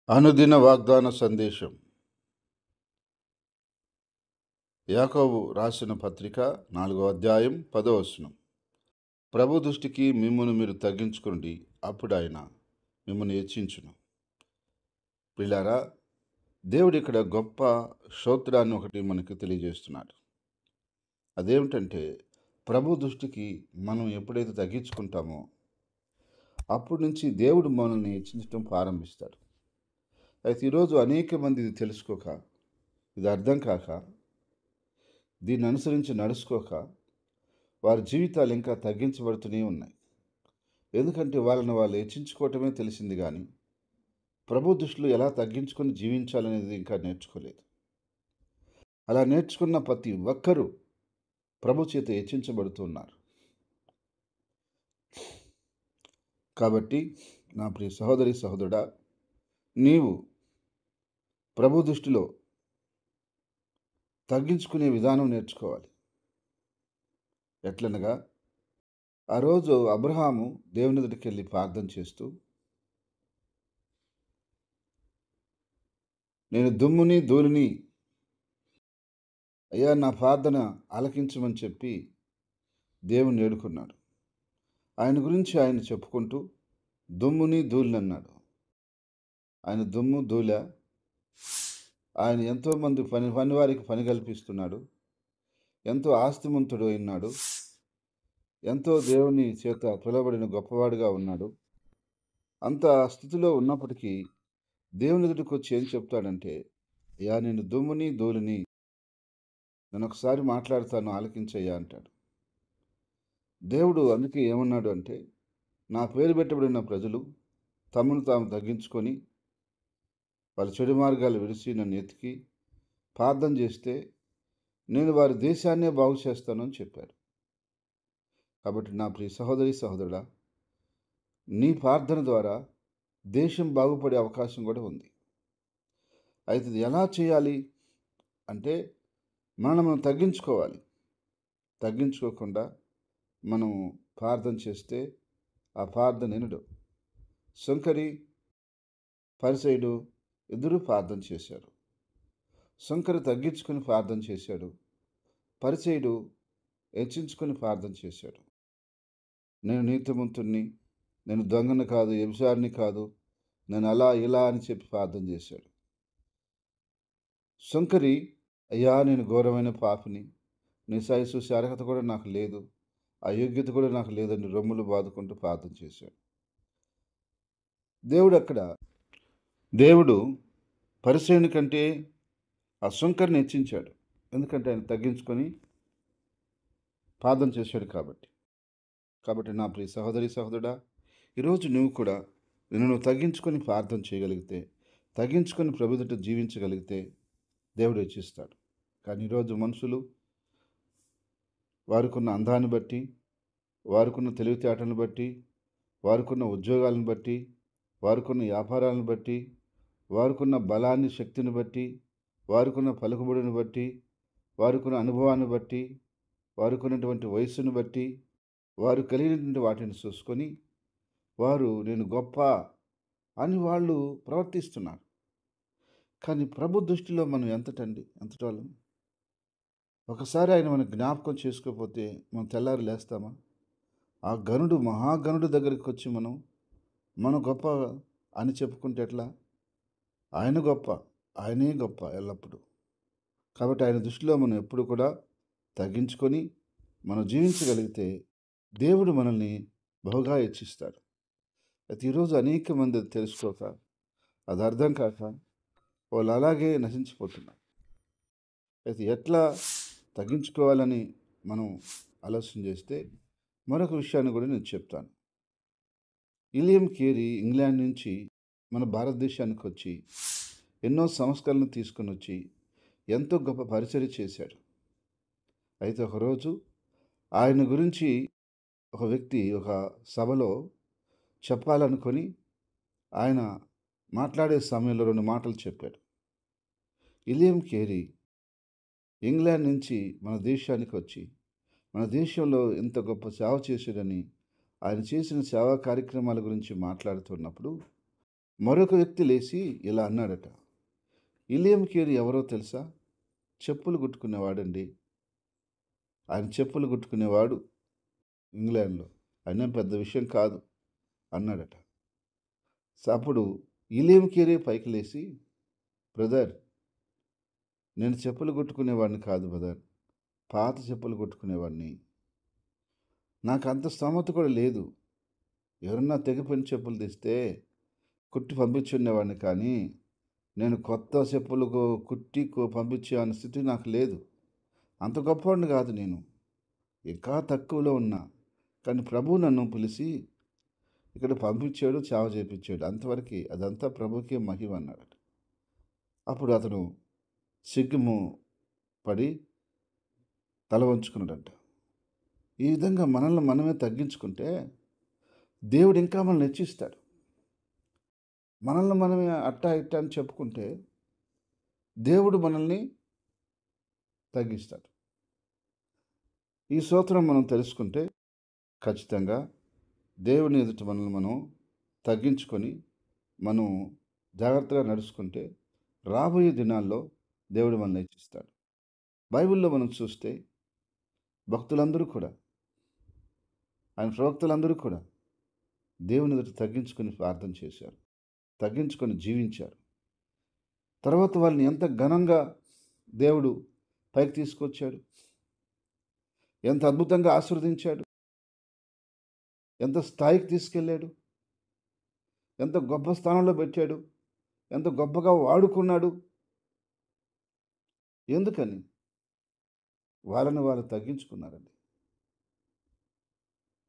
అనుదిన వాగ్దాన సందేశం. యాకోబు రాసిన పత్రిక 4వ అధ్యాయం 10వ వచనం. ప్రభు దృష్టికి మిమ్మును మీరు తగ్గించుకోండి, అప్పుడు ఆయన మిమ్మల్ని హెచ్చించును. పిల్లారా, దేవుడు ఇక్కడ గొప్ప స్తోత్రాన్ని ఒకటి మనకు తెలియజేస్తున్నాడు. అదేమిటంటే, ప్రభు దృష్టికి మనం ఎప్పుడైతే తగ్గించుకుంటామో అప్పటి నుంచి దేవుడు మనల్ని హెచ్చించడం ప్రారంభిస్తాడు. అయితే ఈరోజు అనేక మంది ఇది తెలుసుకోక, ఇది అర్థం కాక, దీన్ని అనుసరించి నడుచుకోక వారి జీవితాలు ఇంకా తగ్గించబడుతూనే ఉన్నాయి. ఎందుకంటే వాళ్ళని వాళ్ళు హెచ్చించుకోవటమే తెలిసింది, కానీ ప్రభు దృష్టిలో ఎలా తగ్గించుకొని జీవించాలనేది ఇంకా నేర్చుకోలేదు. అలా నేర్చుకున్న ప్రతి ఒక్కరూ ప్రభు చేత హెచ్చించబడుతున్నారు. కాబట్టి నా ప్రియ సహోదరి సహోదరుడా, నీవు ప్రభు దృష్టిలో తగ్గించుకునే విధానం నేర్చుకోవాలి. ఎట్లనగా, ఆ రోజు అబ్రహాము దేవుని ఎదుటికి వెళ్ళి ప్రార్థన చేస్తూ, నేను దుమ్ముని ధూళిని, అయ్యా నా ప్రార్థన ఆలకించమని చెప్పి దేవుని వేడుకున్నాడు. ఆయన గురించి ఆయన చెప్పుకుంటూ దుమ్ముని ధూళిని అన్నాడు. ఆయన దుమ్ము ధూళ. ఆయన ఎంతోమంది పని వారికి పని కల్పిస్తున్నాడు. ఎంతో ఆస్తిమంతుడు అయినాడు. ఎంతో దేవుని చేత పిలువబడిన గొప్పవాడుగా ఉన్నాడు. అంత స్థితిలో ఉన్నప్పటికీ దేవుని ఎదుటికి వచ్చి ఏం చెప్తాడంటే, అయ్యా నేను దుమ్ముని ధూళిని, నేను ఒకసారి మాట్లాడతాను, ఆలకించయ్యా అంటాడు. దేవుడు అందుకే ఏమన్నాడు అంటే, నా పేరు పెట్టబడిన ప్రజలు తమను తాము తగ్గించుకొని వాళ్ళ చెడు మార్గాలు విడిచి నన్ను ఎతికి ప్రార్థన చేస్తే నేను వారి దేశాన్నే బాగు చేస్తాను అని చెప్పాడు. కాబట్టి నా ప్రియ సహోదరి సహోదరుడా, నీ ప్రార్థన ద్వారా దేశం బాగుపడే అవకాశం కూడా ఉంది. అయితే ఇది ఎలా చేయాలి అంటే, మనం తగ్గించుకోవాలి. తగ్గించుకోకుండా మనం ప్రార్థన చేస్తే ఆ ప్రార్థన వినడు. సుంకరి పరిసయుడు ఇద్దరూ ప్రార్థన చేశారు. సుంకరి తగ్గించుకొని ప్రార్థన చేశాడు. పరిసయుడు హెచ్చించుకొని ప్రార్థన చేశాడు. నేను నీతిమంతుణ్ణి, నేను దొంగని కాదు, వ్యభిచారిని కాదు, నేను అలా ఇలా అని చెప్పి ప్రార్థన చేశాడు. సుంకరి, అయ్యా నేను ఘోరమైన పాపిని, నీ చూసే అర్హత కూడా నాకు లేదు, ఆ యోగ్యత కూడా నాకు లేదని రొమ్ములు బాదుకుంటూ ప్రార్థన చేశాడు. దేవుడు పరిసయుని కంటే ఆ సుంకరిని హెచ్చించాడు. ఎందుకంటే ఆయన తగ్గించుకొని ప్రార్థన చేశాడు కాబట్టి నా ప్రియ సహోదరి సహోదరుడా, ఈరోజు నువ్వు కూడా నువ్వు తగ్గించుకొని ప్రార్థన చేయగలిగితే, తగ్గించుకొని ప్రభువుతో జీవించగలిగితే దేవుడు హెచ్చిస్తాడు. కానీ ఈరోజు మనుషులు వారికున్న అందాన్ని బట్టి, వారికున్న తెలివితేటలను బట్టి, వారికున్న ఉద్యోగాలను బట్టి, వారికున్న వ్యాపారాలను బట్టి, వారికున్న బలాన్ని శక్తిని బట్టి, వారికున్న పలుకుబడిని బట్టి, వారికున్న అనుభవాన్ని బట్టి, వారికున్నటువంటి వయస్సును బట్టి, వారు కలిగినటువంటి వాటిని చూసుకొని వారు నేను గొప్ప అని వాళ్ళు ప్రవర్తిస్తున్నారు. కానీ ప్రభు దృష్టిలో మనం ఎంతటి వాళ్ళం? ఒకసారి ఆయన మనం జ్ఞాపకం చేసుకోకపోతే మనం తెల్లారి లేస్తామా? ఆ గనుడు, మహాగనుడు దగ్గరికి వచ్చి మనం గొప్ప అని చెప్పుకుంటే ఎట్లా? ఆయన గొప్ప, ఆయనే గొప్ప ఎల్లప్పుడూ. కాబట్టి ఆయన దృష్టిలో మనం ఎప్పుడు కూడా తగ్గించుకొని మనం జీవించగలిగితే దేవుడు మనల్ని బహుగా హెచ్చిస్తాడు. అయితే ఈరోజు అనేక మంది తెలుసుకోక, అది అర్థం కాక వాళ్ళు అలాగే నశించిపోతున్నారు. అయితే ఎట్లా తగ్గించుకోవాలని మనం ఆలోచన చేస్తే మరొక విషయాన్ని కూడా నేను చెప్తాను. విలియం కేరీ ఇంగ్లాండ్ నుంచి మన భారతదేశానికి వచ్చి ఎన్నో సంస్కరణలు తీసుకొని వచ్చి ఎంతో గొప్ప పరిచర్య చేశాడు. అయితే ఒకరోజు ఆయన గురించి ఒక వ్యక్తి ఒక సభలో చెప్పాలనుకొని ఆయన మాట్లాడే సమయంలో 2 మాటలు చెప్పాడు. విలియం కేరీ ఇంగ్లాండ్ నుంచి మన దేశానికి వచ్చి మన దేశంలో ఎంత గొప్ప సేవ చేశాడని, ఆయన చేసిన సేవా కార్యక్రమాల గురించి మాట్లాడుతున్నప్పుడు మరొక వ్యక్తి లేచి ఇలా అన్నాడట, విలియం కేరీ ఎవరో తెలుసా? చెప్పులు కుట్టుకునేవాడండి. ఆయన చెప్పులు కుట్టుకునేవాడు ఇంగ్లాండ్‌లో. అయినా పెద్ద విషయం కాదు అన్నాడట. అప్పుడు విలియం కేరీ పైకి లేచి, బ్రదర్, నేను చెప్పులు కుట్టుకునేవాడిని కాదు బ్రదర్. పాత చెప్పులు కుట్టుకునేవాడిని. నాకంత స్తోమత కూడా లేదు. ఎవరన్నా తెగిపోయిన చెప్పులు తెస్తే కుట్టి పంపించుండేవాడిని కానీ, నేను కొత్త చెప్పులు కుట్టి పంపించే అన్న స్థితి నాకు లేదు. అంత గొప్పవాడిని కాదు నేను. ఇంకా తక్కువలో ఉన్నా. కానీ ప్రభువు నన్ను పిలిచి ఇక్కడ పంపించాడు, సేవ చేపించాడు. అంతవరకే. అదంతా ప్రభువుకే మహిమ అన్నాడట. అప్పుడు అతను సిగ్గు పడి తల వంచుకున్నాడంట. ఈ విధంగా మనల్ని మనమే తగ్గించుకుంటే దేవుడు ఇంకా మనల్ని హెచ్చిస్తాడు. మనల్ని మనమే అట్టా ఇట్టా అని చెప్పుకుంటే దేవుడు మనల్ని తగ్గిస్తాడు. ఈ సూత్రం మనం తెలుసుకుంటే ఖచ్చితంగా దేవుని ఎదుట మనల్ని మనం తగ్గించుకొని మనం జాగ్రత్తగా నడుచుకుంటే రాబోయే దినాల్లో దేవుడు మనల్ని హెచ్చిస్తాడు. బైబిల్లో మనం చూస్తే భక్తులందరూ కూడా, ఆయన ప్రవక్తలందరూ కూడా దేవుని ఎదుట తగ్గించుకొని ప్రార్థన చేశారు, తగ్గించుకొని జీవించారు. తర్వాత వాళ్ళని ఎంత ఘనంగా దేవుడు పైకి తీసుకొచ్చాడు, ఎంత అద్భుతంగా ఆశీర్వదించాడు, ఎంత స్థాయికి తీసుకెళ్ళాడు, ఎంత గొప్ప స్థానంలో పెట్టాడు, ఎంత గొప్పగా వాడుకున్నాడు. ఎందుకని? వాళ్ళని వాళ్ళు తగ్గించుకున్నారండి.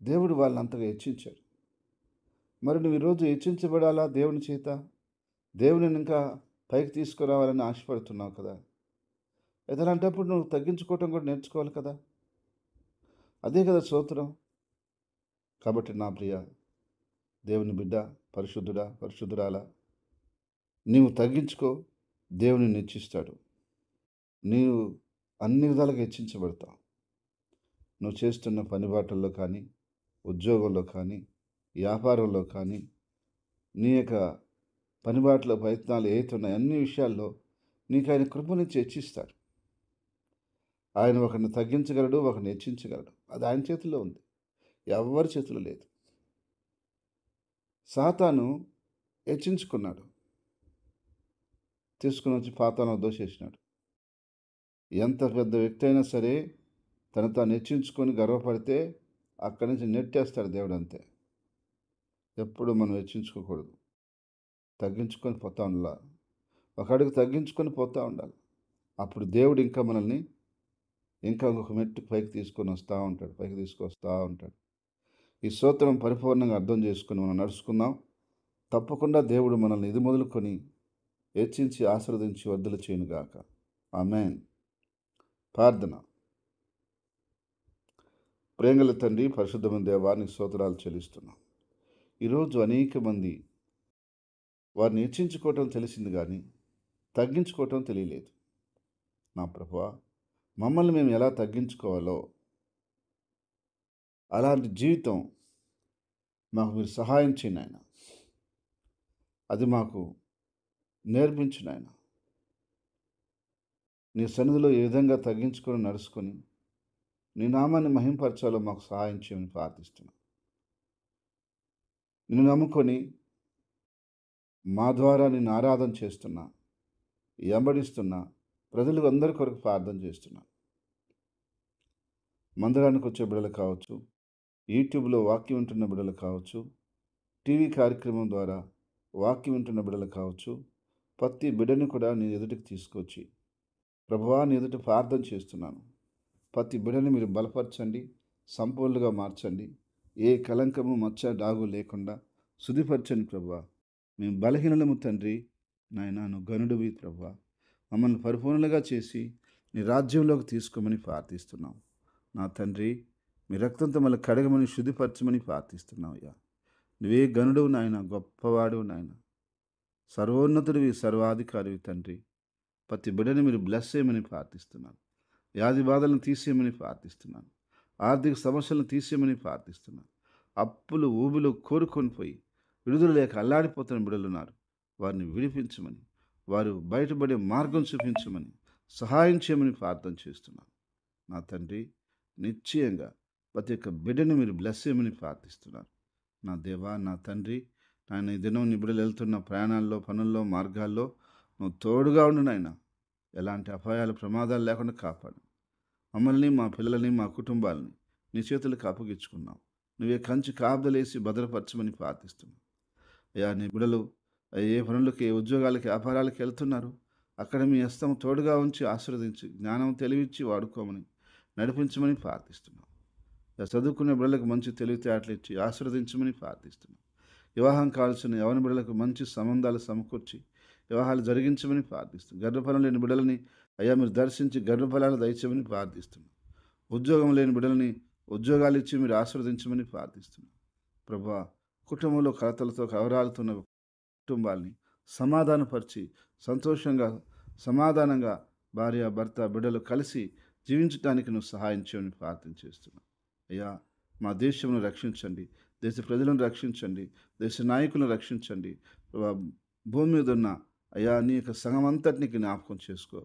దేవుడు వాళ్ళని అంతగా హెచ్చించాడు. మరి నువ్వు ఈరోజు హెచ్చించబడాలా దేవుని చేత? దేవుని ఇంకా పైకి తీసుకురావాలని ఆశపడుతున్నావు కదా. ఎలాంటప్పుడు నువ్వు తగ్గించుకోవటం కూడా నేర్చుకోవాలి కదా. అదే కదా స్తోత్రం. కాబట్టి నా ప్రియ దేవుని బిడ్డ, పరిశుద్ధుడా, పరిశుద్ధురాలా, నీవు తగ్గించుకో, దేవుని హెచ్చిస్తాడు. నీవు అన్ని విధాలుగా హెచ్చించబడతావు. నువ్వు చేస్తున్న పనిబాటల్లో కానీ, ఉద్యోగంలో కానీ, వ్యాపారంలో కానీ, నీ యొక్క పనిబాట్ల ప్రయత్నాలు ఏతున్నాయి అన్ని విషయాల్లో నీకు ఆయన కృపనిచ్చి హెచ్చిస్తాడు. ఆయన ఒకరిని తగ్గించగలడు, ఒకరిని హెచ్చించగలడు. అది ఆయన చేతిలో ఉంది, ఎవరి చేతిలో లేదు. సాతాను హెచ్చించుకున్నాడు, తీసుకుని వచ్చి పాతాళంలో దోసేసినాడు. ఎంత పెద్ద వ్యక్తి అయినా సరే తను తాను హెచ్చించుకొని గర్వపడితే అక్కడి నుంచి నెట్టేస్తాడు దేవుడు. అంతే. ఎప్పుడు మనం హెచ్చించుకోకూడదు, తగ్గించుకొని పోతా ఉండాలి. ఒక అడుగు తగ్గించుకొని పోతూ ఉండాలి. అప్పుడు దేవుడు ఇంకా మనల్ని ఇంకా ఒక మెట్టు పైకి తీసుకొని వస్తూ ఉంటాడు, పైకి తీసుకొస్తూ ఉంటాడు. ఈ స్తోత్రం పరిపూర్ణంగా అర్థం చేసుకుని మనం నడుచుకుందాం. తప్పకుండా దేవుడు మనల్ని ఇది మొదలుకొని హెచ్చించి ఆశీర్వదించి వర్ధలు చేయనుగాక. ఆమేన్. ప్రార్థన. ప్రేంగల తండ్రి, పరిశుద్ధమైన దేవా, నీకు స్తోత్రాలు చెల్లిస్తున్నాం. ఈరోజు అనేక మంది వారిని హెచ్చించుకోవటం తెలిసింది కానీ తగ్గించుకోవటం తెలియలేదు. నా ప్రభువా, మమ్మల్ని మేము ఎలా తగ్గించుకోవాలో అలాంటి జీవితం మాకు మీరు సహాయం చేయండి నాయన. అది మాకు నేర్పించు నాయన. నీ సన్నిధిలో ఏ విధంగా తగ్గించుకొని నడుచుకొని నీ నామాన్ని మహింపరచాలో మాకు సహాయం చేయమని ప్రార్థిస్తున్నాను. నిన్ను నమ్ముకొని మా ద్వారా నిన్ను ఆరాధన చేస్తున్నా, వెంబడిస్తున్నా ప్రజలు అందరి కొరకు ప్రార్థన చేస్తున్నా. మందిరానికి వచ్చే బిడ్డలు కావచ్చు, యూట్యూబ్లో వాక్యం వింటున్న బిడ్డలు కావచ్చు, టీవీ కార్యక్రమం ద్వారా వాక్యం వింటున్న బిడ్డలు కావచ్చు, ప్రతి బిడ్డని కూడా నీ ఎదుటికి తీసుకొచ్చి ప్రభువా నీ ఎదుట ప్రార్థన చేస్తున్నాను. ప్రతి బిడ్డని మీరు బలపరచండి, సంపూర్ణంగా మార్చండి. ఏ కలంకము, మచ్చ, డాగు లేకుండా శుద్ధిపరచండి ప్రభువా. మేము బలహీనలము తండ్రి. నాయన నువ్వు గనుడివి ప్రభువా. మమ్మల్ని పరిపూర్ణంగా చేసి నీ రాజ్యంలోకి తీసుకోమని ప్రార్థిస్తున్నాం. నా తండ్రి, మీ రక్తంతో మళ్ళీ కడగమని శుద్ధిపరచమని ప్రార్థిస్తున్నాం. అయ్యా, నువ్వే గనుడువు నాయన, గొప్పవాడు నాయన, సర్వోన్నతుడివి, సర్వాధికారివి తండ్రి. ప్రతి బిడ్డని మీరు బ్లెస్ చేయమని ప్రార్థిస్తున్నాను. వ్యాధి బాధలను తీసేయమని ప్రార్థిస్తున్నాను. ఆర్థిక సమస్యలను తీసేయమని ప్రార్థిస్తున్నాను. అప్పులు ఊబులు కోరుకొని పోయి విడుదల లేక అల్లాడిపోతున్న బిడ్డలున్నారు. వారిని విడిపించమని, వారు బయటపడే మార్గం చూపించమని, సహాయం చేయమని ప్రార్థన చేస్తున్నాను. నా తండ్రి, నిశ్చయంగా ప్రతి ఒక్క బిడ్డని మీరు బ్లెస్ చేయమని ప్రార్థిస్తున్నాను. నా దేవా, నా తండ్రి, నాయన ఈ దినం నీ బిడ్డలు వెళ్తున్న ప్రయాణాల్లో, పనుల్లో, మార్గాల్లో నువ్వు తోడుగా ఉండు నాయన. ఎలాంటి అపాయాలు, ప్రమాదాలు లేకుండా కాపాడు. మమ్మల్ని, మా పిల్లలని, మా కుటుంబాలని నీ చేతులకు అప్పగించుకున్నాం. నువ్వే కంచి కాపుదలేసి భద్రపరచమని ప్రార్థిస్తున్నాం. అయ్యా, నీ బిడ్డలు ఏ పనులకి, ఏ ఉద్యోగాలకి, వ్యాపారాలకి వెళ్తున్నారు. అక్కడ మీ హస్తం తోడుగా ఉంచి ఆశీర్వదించి, జ్ఞానం తెలివిచ్చి వాడుకోమని, నడిపించమని ప్రార్థిస్తున్నాం. చదువుకునే బిడ్డలకు మంచి తెలివితేటలు ఇచ్చి ఆశీర్వదించమని ప్రార్థిస్తున్నాం. వివాహం కావాల్సిన యవన బిడ్డలకు మంచి సంబంధాలు సమకూర్చి వివాహాలు జరిగించమని ప్రార్థిస్తున్నాం. గర్భఫలం లేని బిడ్డలని అయ్యా మీరు దర్శించి గర్భఫలాలు దయచేయమని ప్రార్థిస్తున్నాం. ఉద్యోగం లేని బిడ్డలని ఉద్యోగాలు ఇచ్చి మీరు ఆశీర్వదించమని ప్రార్థిస్తున్నాం. ప్రభువా, కుటుంబంలో కలతలతో కలవరాలుతున్న కుటుంబాల్ని సమాధానపరిచి సంతోషంగా, సమాధానంగా భార్య, భర్త, బిడ్డలు కలిసి జీవించడానికి నువ్వు సహాయం చేయమని ప్రార్థన చేస్తున్నాం. అయ్యా, మా దేశంను రక్షించండి, దేశ ప్రజలను రక్షించండి, దేశ నాయకులను రక్షించండి. ప్రభా, భూమి మీద ఉన్న అయ్యా నీ యొక్క సంఘం అంతటిని జ్ఞాపకం చేసుకో.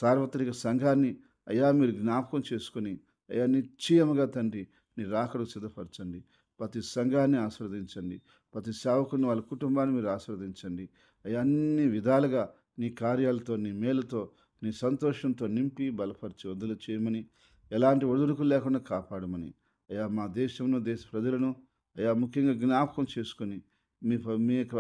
సార్వత్రిక సంఘాన్ని అయ్యా మీరు జ్ఞాపకం చేసుకొని అయ్యా నిశ్చయముగా తండ్రి నీ రాకడకు సిద్ధపరచండి. ప్రతి సంఘాన్ని ఆశీర్వదించండి. ప్రతి సేవకుని వాళ్ళ కుటుంబాన్ని మీరు ఆశీర్వదించండి. అయ్యా అన్ని విధాలుగా నీ కార్యాలతో, నీ మేలుతో, నీ సంతోషంతో నింపి బలపరిచి వదులు చేయమని, ఎలాంటి ఒడిదుడుకులు లేకుండా కాపాడమని అయ్యా మా దేశంలో, దేశ ప్రజలను అయ్యా ముఖ్యంగా జ్ఞాపకం చేసుకొని మీ యొక్క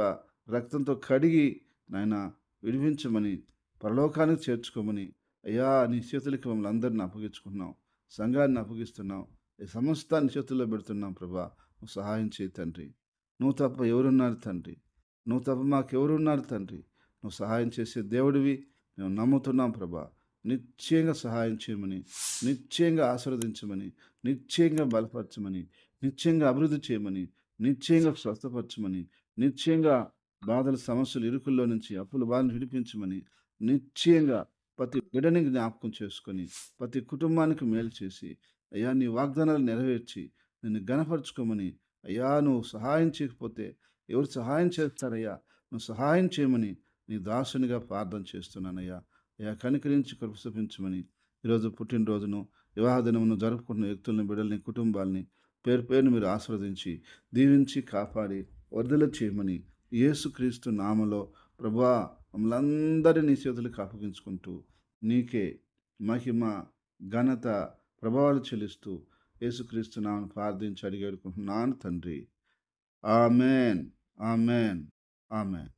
రక్తంతో కడిగి నాయన విడిపించమని, పరలోకానికి చేర్చుకోమని అయ్యా నీ చేతులకి మమ్మల్ని అందరిని అప్పగించుకుంటున్నాం. సంఘాన్ని అప్పగిస్తున్నాం. ఈ సమస్తాన్ని చేతుల్లో పెడుతున్నాం. ప్రభా, నువ్వు సహాయం చేయి తండ్రి. నువ్వు తప్ప ఎవరున్నారు తండ్రి? నువ్వు తప్ప మాకెవరున్నారు తండ్రి? నువ్వు సహాయం చేసే దేవుడివి మేము నమ్ముతున్నాం ప్రభా. నిశ్చయంగా సహాయం చేయమని, నిశ్చయంగా ఆశీర్వదించమని, నిశ్చయంగా బలపరచమని, నిశ్చయంగా అభివృద్ధి చేయమని, నిశ్చయంగా స్వస్థపరచమని, నిశ్చయంగా బాధల, సమస్యలు, ఇరుకుల్లో నుంచి అప్పుల బాధను విడిపించమని, నిశ్చయంగా ప్రతి బిడ్డని జ్ఞాపకం చేసుకొని ప్రతి కుటుంబానికి మేలు చేసి అయ్యా నీ వాగ్దానాలు నెరవేర్చి నిన్ను ఘనపరచుకోమని, అయ్యా నువ్వు సహాయం చేయకపోతే ఎవరు సహాయం చేస్తారయ్యా? నువ్వు సహాయం చేయమని నీ దాసునిగా ప్రార్థన చేస్తున్నానయ్యా. అయ్యా కనికరించి కృప చూపించమని, ఈరోజు పుట్టినరోజును, వివాహ దినమును జరుపుకుంటున్న వ్యక్తులని, బిడ్డల్ని, కుటుంబాలని పేరు పేరును మీరు ఆశీర్వదించి దీవించి కాపాడి వర్ధల చేయమని యేసుక్రీస్తు నామములో ప్రభువా మమ్మల్ని అందరినీ నీ చేతులకు అప్పగించుకుంటూ నీకే మహిమ, ఘనత, ప్రభావాలు చెల్లిస్తూ యేసుక్రీస్తు నామమున ప్రార్థించి అడిగి వేడుకుంటున్నాను తండ్రి. Amen, amen, amen.